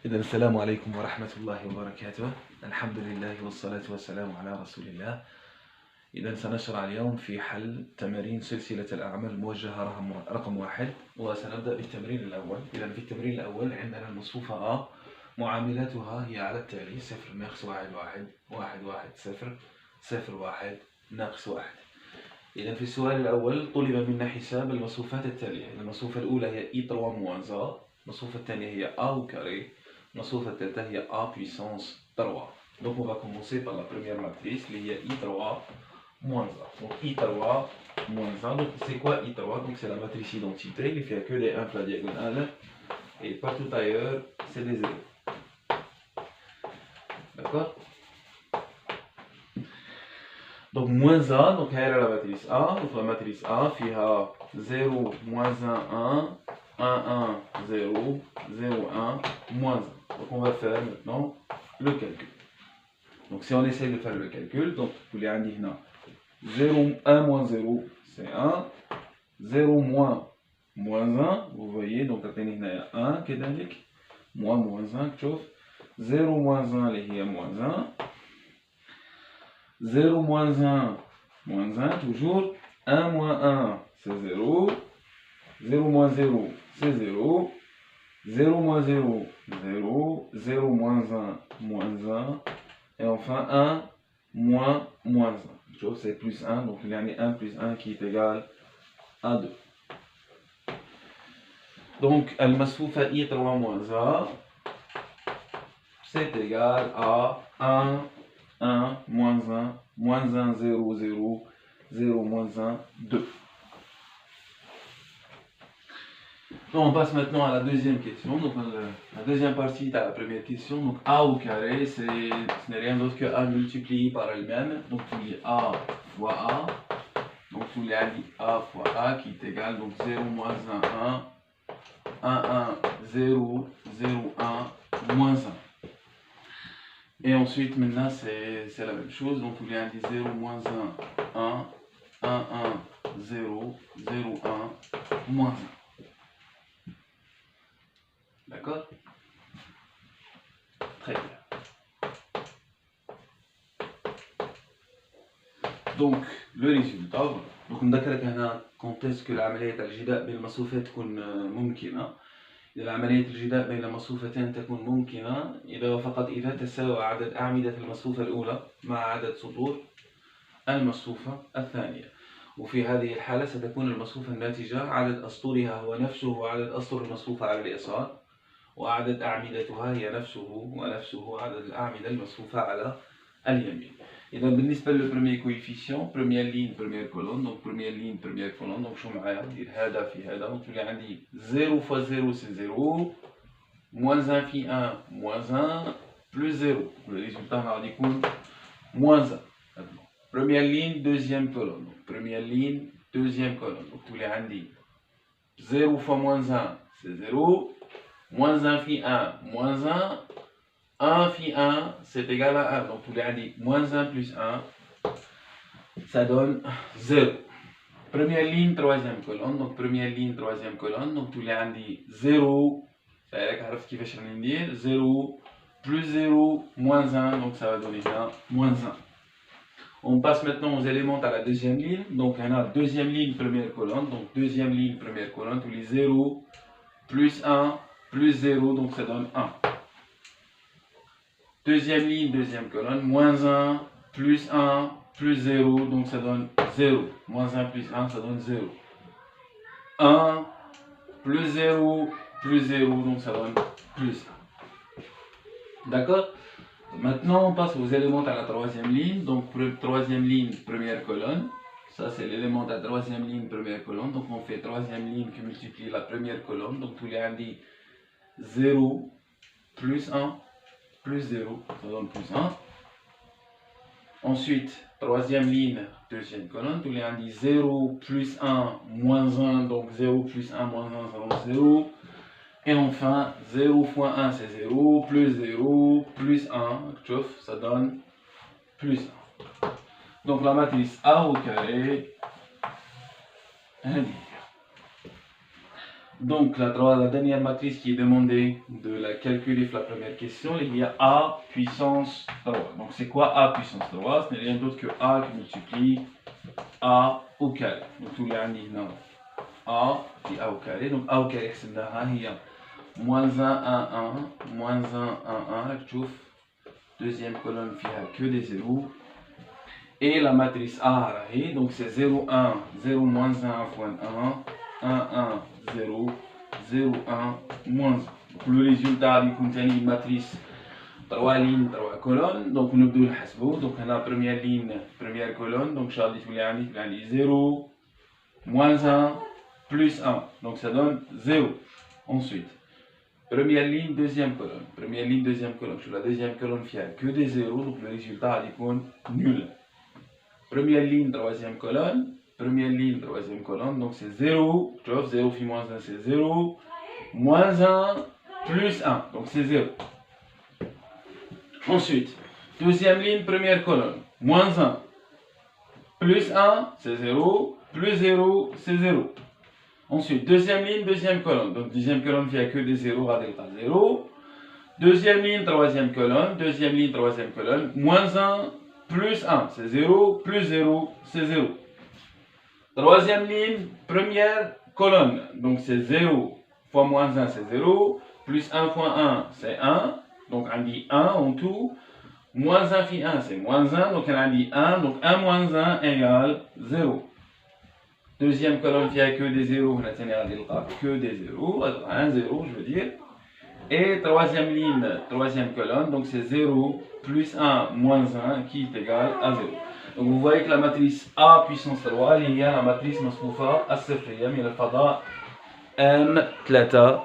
إذا السلام عليكم ورحمة الله وبركاته. الحمد لله والصلاة والسلام على رسول الله. إذا سنشرع اليوم في حل تمارين سلسلة الأعمال الموجهة رقم 1، وسنبدأ بالتمرين الأول. إذا في التمرين الأول عندنا المصفوفة A، معاملاتها هي على التالي: 0 ناقص 1 1 1 1 0 0 1 ناقص 1. إذا في السؤال الأول طلب منا حساب المصفوفات التالية. المصفوفة الأولى هي I3 moins A، المصفوفة الثانية هي A au carré، المصفوفة الثالثة هي A puissance 3. Donc on va commencer par la première matrice, il y a I3 moins A. Donc I3 moins A, donc c'est quoi I3? Donc c'est la matrice identité, il n'y a que des 1 la diagonale, et partout ailleurs c'est des 0. D'accord? Donc moins A, donc elle est la matrice A, donc la matrice A fait 0, moins 1, 1, 1, 0, 0, 1, moins 1. Donc on va faire maintenant le calcul. Donc si on essaie de faire le calcul, donc vous les indiquez 0, 1 moins 0, c'est 1, 0 moins 1, vous voyez, donc il y a 1 qui est indiqué, moins 1, 0 moins 1, il y a moins 1, 0 moins 1, toujours, 1 moins 1, c'est 0, 0 moins 0, c'est 0, 0 moins 0, 0, 0 moins 1, et enfin 1 moins 1. C'est plus 1, donc il y a 1 plus 1 qui est égal à 2. Donc, al-masfoufa I3 moins A, c'est égal à 1, 1, moins 1, 0, 0, 0, moins 1, 2. Donc on passe maintenant à la deuxième question. Donc la deuxième partie de la première question. Donc A au carré, ce n'est rien d'autre que A multiplié par elle-même. Donc tu lis A fois A. Donc tu lis A fois A qui est égal, donc 0 moins 1, 1, 0, 0, 1, moins 1. Et ensuite maintenant c'est la même chose. Donc tu lis 0 moins 1, 1, 0, 0, 1, moins 1. D'accord? Très bien. Donc, le résultat, donc نذكرك هنا quand est-ce que العملية الجداء بين المصفوفات تكون ممكنة. إذا عملية الجداء بين مصفوفتين تكون ممكنة إذا وفقط إذا تساوى عدد أعمدة المصفوفة الأولى مع عدد سطور المصفوفة الثانية. وفي هذه الحالة ستكون المصفوفة الناتجة عدد أسطورها هو نفسه عدد أسطر المصفوفة على اليسار، وعدد أعمدتها هي نفسه عدد الأعمدة المصفوفة على اليمين. إذا بالنسبة للبريمير كويفيسيون، بريمير لين بريمير كولون، donc بريمير لين بريمير كولون، donc شو معايا ندير هذا في هذا، donc تولي عندي 0 fois 0 c'est 0، moins 1 في 1 moins 1 plus 0. Le résultat غادي يكون moins 1. Première ligne, deuxième colonne. Donc, première ligne, deuxième colonne. Donc تولي عندي 0 fois moins 1 c'est 0. Moins 1 phi 1, moins 1, 1 phi 1, c'est égal à 1. Donc, tous les indices, moins 1 plus 1, ça donne 0. Première ligne, troisième colonne. Donc, première ligne, troisième colonne. Donc, tous les indices, 0, ça y est, qui fait 0, plus 0, moins 1. Donc, ça va donner 1, moins 1. On passe maintenant aux éléments à la deuxième ligne. Donc, on a deuxième ligne, première colonne. Donc, deuxième ligne, première colonne. Tous les 0, plus 1, plus 0, donc ça donne 1. Deuxième ligne, deuxième colonne, moins 1, plus 1, plus 0, donc ça donne 0. Moins 1 plus 1, ça donne 0. 1, plus 0, plus 0, donc ça donne plus 1. D'accord? Maintenant, on passe aux éléments à la troisième ligne. Donc, troisième ligne, première colonne. Ça, c'est l'élément de la troisième ligne, première colonne. Donc, on fait troisième ligne qui multiplie la première colonne. Donc, tous les indices 0, plus 1, plus 0, ça donne plus 1. Ensuite, troisième ligne, deuxième colonne, tous les indices 0, plus 1, moins 1, donc 0 plus 1, moins 1, ça donne 0. Et enfin, 0 fois 1, c'est 0, plus 0, plus 1, ça donne plus 1. Donc la matrice A au carré, Donc la dernière matrice qui est demandée de la calculer pour la première question, il y a A puissance 3. Donc c'est quoi A puissance 3? Ce n'est rien d'autre que A qui multiplie A au carré. Donc tout le monde A puis A au carré. Donc A au carré c'est moins 1, 1, 1, moins 1, 1, 1. Tu vois, deuxième colonne qui a que des zéros. Et la matrice A, donc c'est 0, 1, 0, moins 1 fois 1, 1, 1, 0, 0, 1, moins 1. Donc le résultat, il contient une matrice 3 lignes, 3 colonnes. Donc nous devons le faire. Donc on a la première ligne, première colonne. Donc je vais 0, moins 1, plus 1. Donc ça donne 0. Ensuite, première ligne, deuxième colonne. Première ligne, deuxième colonne. Sur la deuxième colonne, il n'y a que des zéros. Donc le résultat, il est nul. Première ligne, troisième colonne. Première ligne, troisième colonne. Donc c'est 0. Tu vois, 0 puis moins 1, c'est 0. Moins 1, plus 1. Donc c'est 0. Ensuite, deuxième ligne, première colonne. Moins 1. Plus 1, c'est 0. Plus 0, c'est 0. Ensuite, deuxième ligne, deuxième colonne. Donc deuxième colonne, il n'y a que des 0 à delta 0. Deuxième ligne, troisième colonne. Deuxième ligne, troisième colonne. Moins 1. Plus 1, c'est 0, plus 0, c'est 0. Troisième ligne, première colonne, donc c'est 0 fois moins 1, c'est 0, plus 1 fois 1, c'est 1, donc on dit 1 en tout, moins 1 fois 1, c'est moins 1, donc on dit 1, donc 1 moins 1 égale 0. Deuxième colonne, il n'y a que des 0, on a que des 0, 1, 0, je veux dire. Et troisième ligne, troisième colonne, donc c'est 0 plus 1 moins 1 qui est égal à 0. Donc vous voyez que la matrice A puissance 3 il y a la matrice مصفوفة الصفرية من الفضاء M3